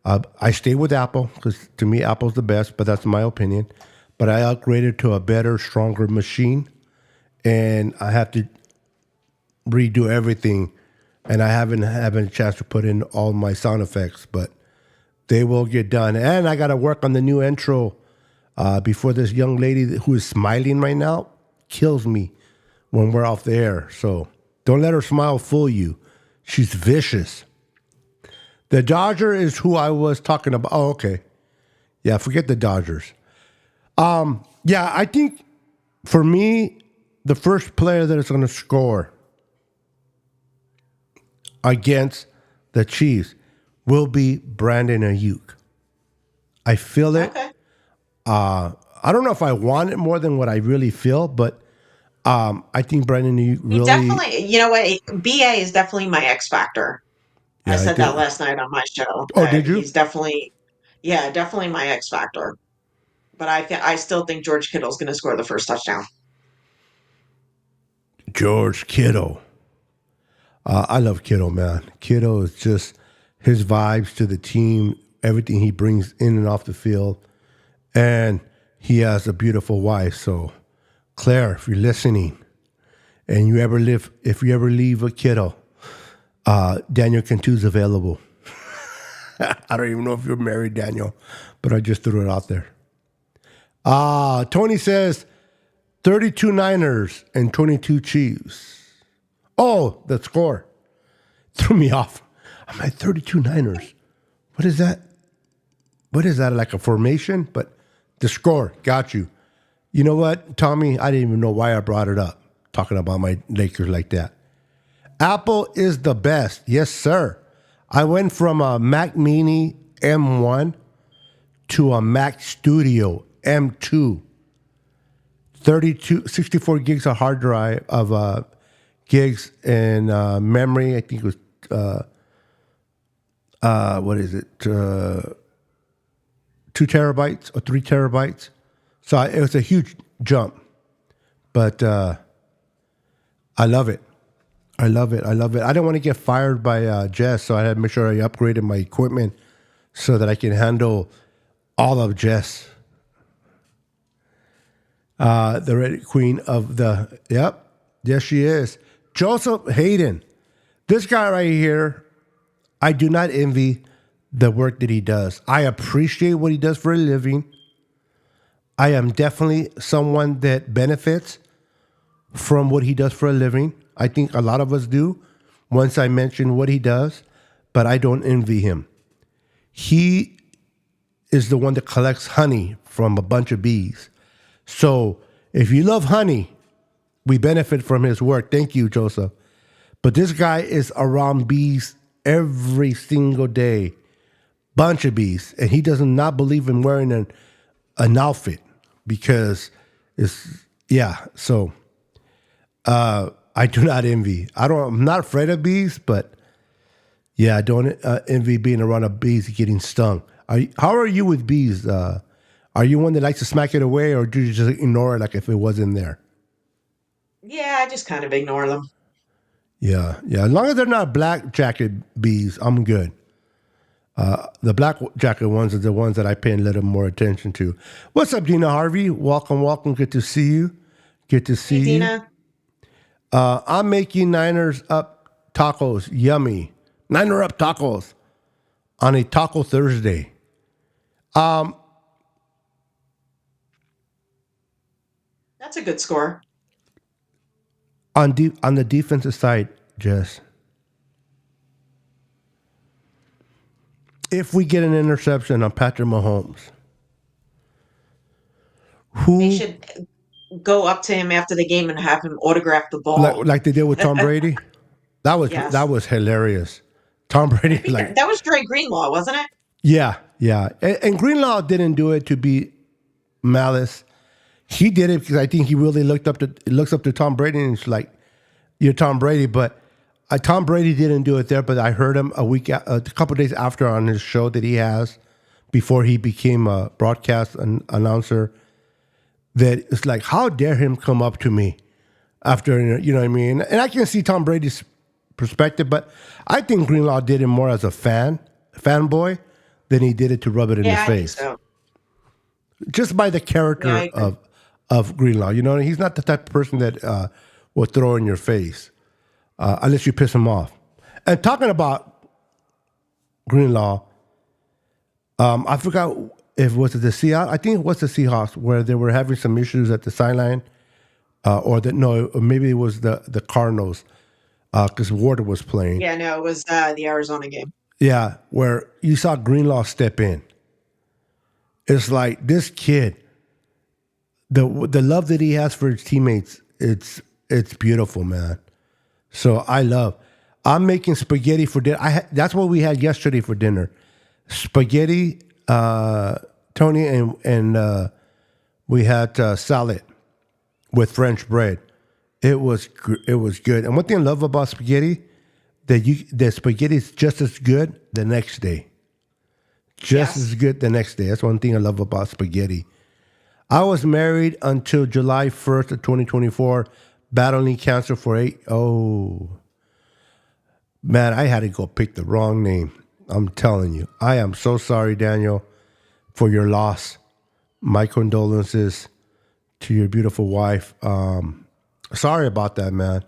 I stay with Apple because to me Apple's the best, but that's my opinion. But I upgraded to a better, stronger machine, and I have to redo everything. And I haven't had a chance to put in all my sound effects, but they will get done. And I got to work on the new intro before this young lady who is smiling right now kills me when we're off the air. So don't let her smile fool you. She's vicious. The Dodger is who I was talking about. Oh, okay. Yeah, forget the Dodgers. Yeah, I think for me, the first player that is going to score against the Chiefs will be Brandon Ayuk. I feel it. Okay. I don't know if I want it more than what I really feel, but I think Brandon Ayuk He really. definitely, you know what? BA is definitely my X factor. I Yeah, I said that think. last night on my show Oh, that did you? he's definitely, yeah, definitely my X factor. But I still think George Kittle's going to score the first touchdown. George Kittle. I love Kittle, man. Kittle is just his vibes to the team, everything he brings in and off the field. And he has a beautiful wife. So, Claire, if you're listening and if you ever leave a Kittle, Daniel Cantu's available. I don't even know if you're married, Daniel, but I just threw it out there. Tony says 32 Niners and 22 Chiefs. Oh, the score threw me off. I'm like 32 Niners. What is that? What is that? Like a formation? But the score got you. You know what, Tommy? I didn't even know why I brought it up, talking about my Lakers like that. Apple is the best. Yes, sir. I went from a Mac Mini M1 to a Mac Studio M2. 64 gigs of hard drive of gigs and memory. I think it was what is it? 2 terabytes or 3 terabytes. So it was a huge jump, but I love it. I love it. I love it. I didn't want to get fired by Jess, so I had to make sure I upgraded my equipment so that I can handle all of Jess, the Red Queen of the. Yep, yes, she is. Joseph Hayden, this guy right here. I do not envy the work that he does. I appreciate what he does for a living. I am definitely someone that benefits from what he does for a living. I think a lot of us do once I mention what he does, but I don't envy him. He is the one that collects honey from a bunch of bees. So if you love honey, we benefit from his work. Thank you, Joseph. But this guy is around bees every single day, bunch of bees, and he does not believe in wearing an outfit because it's yeah. So I do not envy. I'm not afraid of bees, but yeah, I don't envy being around a bees getting stung. How are you with bees? Are you one that likes to smack it away, or do you just ignore it like if it wasn't there? Yeah, I just kind of ignore them. Yeah, yeah. As long as they're not black jacket bees, I'm good. The black jacket ones are the ones that I pay a little more attention to. What's up, Dina Harvey? Welcome, welcome. Good to see you. Good to see Hey, you. Dina. I'm making Niners up tacos. Yummy. Niner up tacos on a Taco Thursday. That's a good score. On the defensive side, Jess, if we get an interception on Patrick Mahomes, They who should go up to him after the game and have him autograph the ball. like they did with Tom Brady, that Yes. was hilarious. Tom I Brady, think that was Dre Greenlaw, wasn't it? yeah, yeah, and Greenlaw didn't do it to be malice. He did it because I think he really looks up to Tom Brady and it's like, you're Tom Brady, but Tom Brady didn't do it there. But I heard him a couple of days after on his show that he has before he became a broadcast announcer. That it's like, how dare him come up to me after, you know what I mean? And I can see Tom Brady's perspective, but I think Greenlaw did it more as a fanboy than he did it to rub it in his Yeah, I think face. so. Just by the Yeah, I character agree. of Greenlaw. You know, he's not the type of person that will throw in your face unless you piss him off. And talking about Greenlaw, I forgot if it was the Seahawks. I think it was the Seahawks where they were having some issues at the sideline, or maybe it was the Cardinals because Ward was playing. Yeah, no, it was the Arizona game. Yeah, where you saw Greenlaw step in. It's like this kid, the love that he has for his teammates, it's beautiful, man. So I'm making spaghetti for dinner. That's what we had yesterday for dinner. Spaghetti, Tony, and we had salad with French bread. It was good. And one thing I love about spaghetti, the spaghetti is just as good the next day. Just Yes. as good the next day. That's one thing I love about spaghetti. I was married until July 1st of 2024, battling cancer for 8. Oh, man, I had to go pick the wrong name. I'm telling you. I am so sorry, Daniel, for your loss. My condolences to your beautiful wife. Sorry about that, man.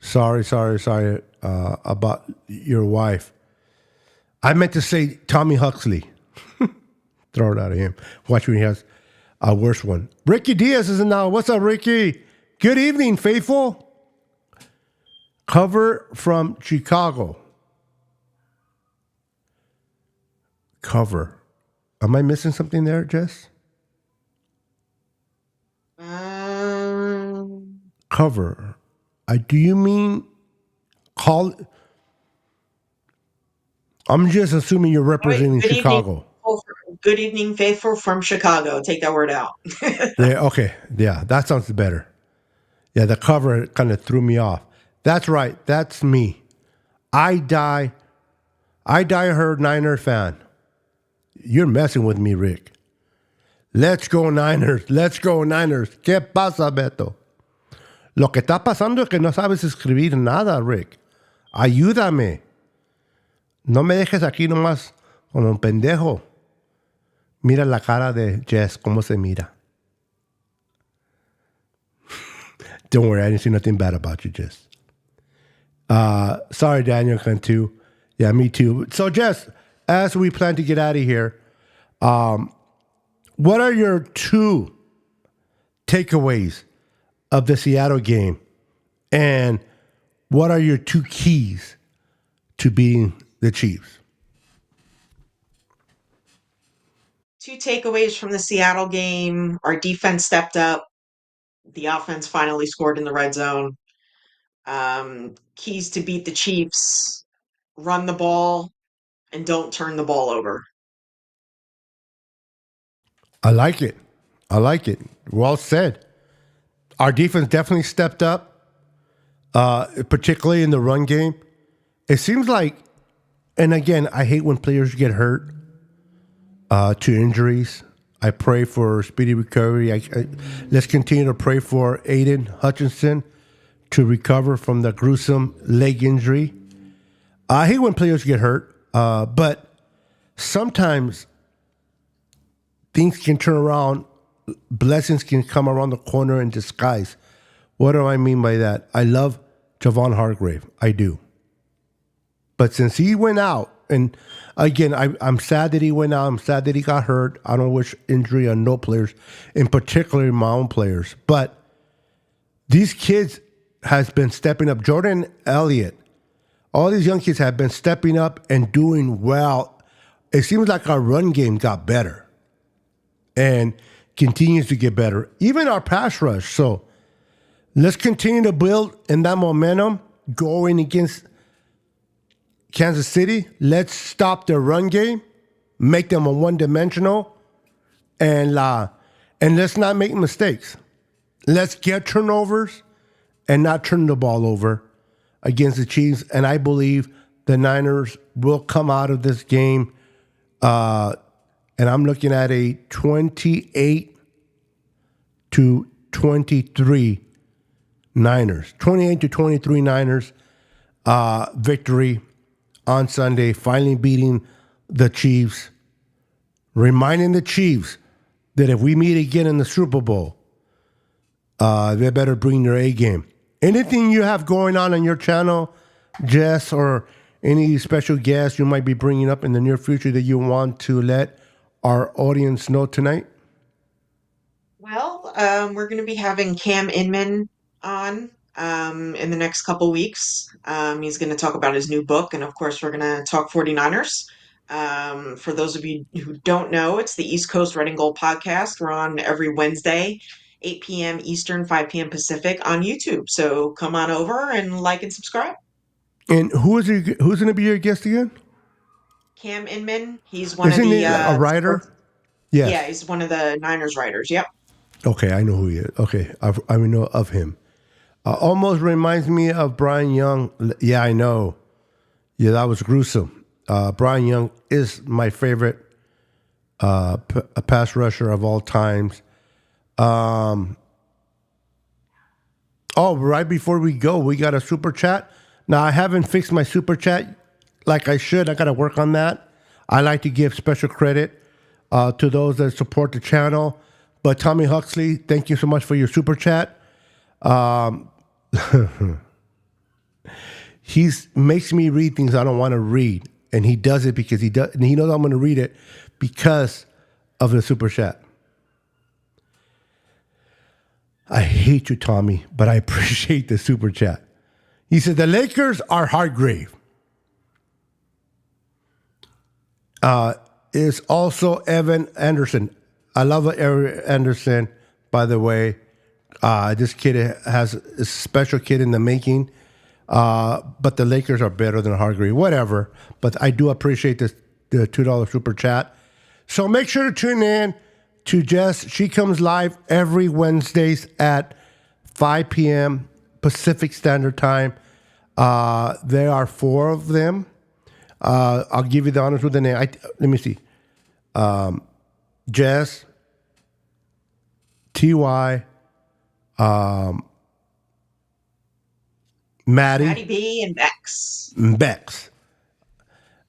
Sorry about your wife. I meant to say Tommy Huxley. Throw it out of him. Watch when he has a worse one. Ricky Diaz is in now. What's up, Ricky? Good evening, faithful. Cover from Chicago. Cover. Am I missing something there, Jess? Um, Cover. Do you mean call? I'm just assuming you're oh, wait, representing good evening. Chicago. Good evening, faithful from Chicago. Take that word out. Yeah, okay. Yeah, that sounds better. Yeah, the cover kind of threw me off. That's right. That's me. I die hard Niner fan. You're messing with me, Rick. Let's go Niners. Let's go Niners. ¿Qué pasa, Beto? Lo que está pasando es que no sabes escribir nada, Rick. Ayúdame. No me dejes aquí nomás como un pendejo. Mira la cara de Jess, cómo se mira. Don't worry, I didn't see nothing bad about you, Jess. Sorry, Daniel Cantu. Yeah, me too. So, Jess, as we plan to get out of here, what are your two takeaways of the Seattle game? And what are your two keys to beating the Chiefs? Two takeaways from the Seattle game. Our defense stepped up. The offense finally scored in the red zone. Keys to beat the Chiefs: run the ball and don't turn the ball over. I like it. I like it. Well said. Our defense definitely stepped up, particularly in the run game. It seems like, and again, I hate when players get hurt to injuries. I pray for speedy recovery. Let's continue to pray for Aiden Hutchinson to recover from the gruesome leg injury. I hate when players get hurt, but sometimes things can turn around. Blessings can come around the corner in disguise. What do I mean by that? I love Javon Hargrave. I do. But since he went out, and again, I'm sad that he went out. I'm sad that he got hurt. I don't wish injury on no players, in particular my own players. But these kids has been stepping up. Jordan Elliott, all these young kids have been stepping up and doing well. It seems like our run game got better and continues to get better. Even our pass rush. So let's continue to build in that momentum going against Kansas City. Let's stop their run game, make them a one-dimensional, and let's not make mistakes. Let's get turnovers and not turn the ball over against the Chiefs. And I believe the Niners will come out of this game. And I'm looking at a 28 to 23 Niners, 28 to 23 Niners victory on Sunday, finally beating the Chiefs, reminding the Chiefs that if we meet again in the Super Bowl, they better bring their A game. Anything you have going on your channel, Jess, or any special guests you might be bringing up in the near future that you want to let our audience know tonight? Well, we're going to be having Cam Inman on in the next couple weeks. He's going to talk about his new book, and of course, we're going to talk 49ers. For those of you who don't know, it's the East Coast Red and Gold podcast. We're on every Wednesday, 8 p.m. Eastern, 5 p.m. Pacific on YouTube. So come on over and like and subscribe. And who's going to be your guest again? Cam Inman, he's one Isn't of he the a writer? Yes. yeah, he's one of the Niners writers. Yep. Okay, I know who he is. Okay, I know of him. Almost reminds me of Brian Young. Yeah, I know. Yeah, that was gruesome. Brian Young is my favorite pass rusher of all times. Oh, right before we go, we got a super chat. Now, I haven't fixed my super chat like I should. I got to work on that. I like to give special credit to those that support the channel. But Tommy Huxley, thank you so much for your super chat. He makes me read things I don't want to read, and he does it because he knows I'm going to read it because of the super chat. I hate you, Tommy, but I appreciate the super chat. He said the Lakers are Hargrave. Is also Evan Anderson. I love Evan Anderson, by the way. This kid has a special kid in the making. But the Lakers are better than Hargrave. Whatever. But I do appreciate the $2 super chat. So make sure to tune in to Jess. She comes live every Wednesdays at 5 p.m. Pacific Standard Time. There are 4 of them. I'll give you the honors with the name. Let me see. Jess, T.Y., Maddie B and Bex. Bex.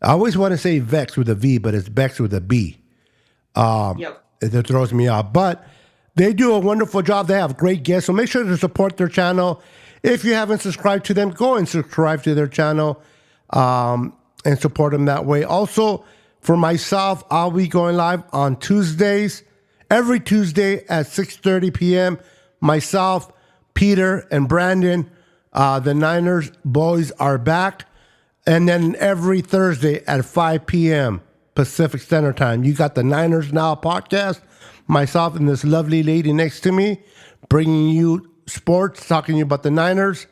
I always want to say Vex with a V, but it's Bex with a B. Yep. It throws me off. But they do a wonderful job. They have great guests. So make sure to support their channel. If you haven't subscribed to them, go and subscribe to their channel. and support them that way. Also, for myself, I'll be going live on Tuesdays, every Tuesday at 6:30 p.m. Myself, Peter, and Brandon, the Niners boys are back. And then every Thursday at 5 p.m. Pacific Standard Time, you got the Niners Now podcast. Myself and this lovely lady next to me, bringing you sports, talking to you about the Niners,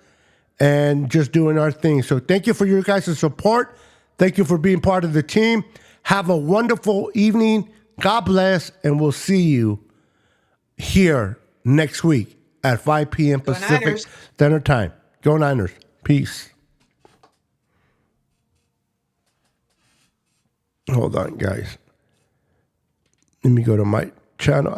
and just doing our thing. So thank you for your guys' support. Thank you for being part of the team. Have a wonderful evening. God bless, and we'll see you here next week at 5 p.m. Go Pacific Niners. Standard Time. Go Niners. Peace. Hold on, guys. Let me go to my channel.